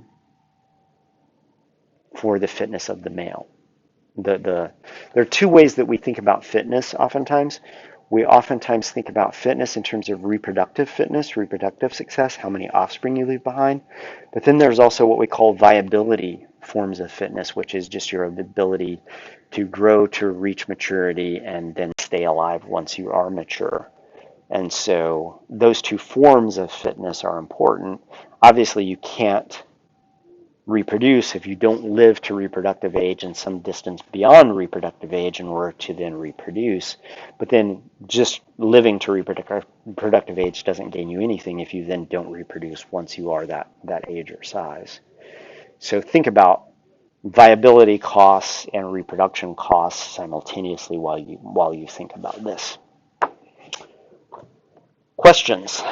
for the fitness of the male. There are two ways that we think about fitness oftentimes. We oftentimes think about fitness in terms of reproductive fitness, reproductive success, how many offspring you leave behind. But then there's also what we call viability forms of fitness, which is just your ability to grow to reach maturity and then stay alive once you are mature. And so those two forms of fitness are important. Obviously, you can't reproduce if you don't live to reproductive age and some distance beyond reproductive age in order to then reproduce. But then just living to reproductive age doesn't gain you anything if you then don't reproduce once you are that age or size. So think about viability costs and reproduction costs simultaneously while you think about this. Questions?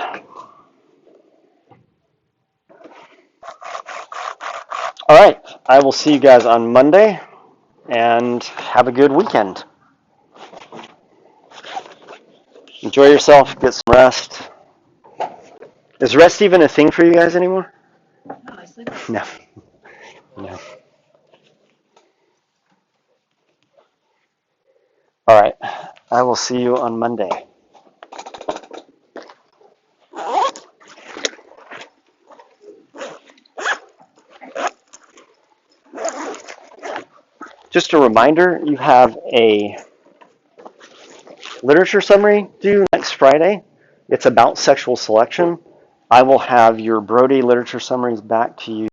All right, I will see you guys on Monday, and have a good weekend. Enjoy yourself, get some rest. Is rest even a thing for you guys anymore? No, I sleep. No. No. All right, I will see you on Monday. Just a reminder, you have a literature summary due next Friday. It's about sexual selection. I will have your Brody literature summaries back to you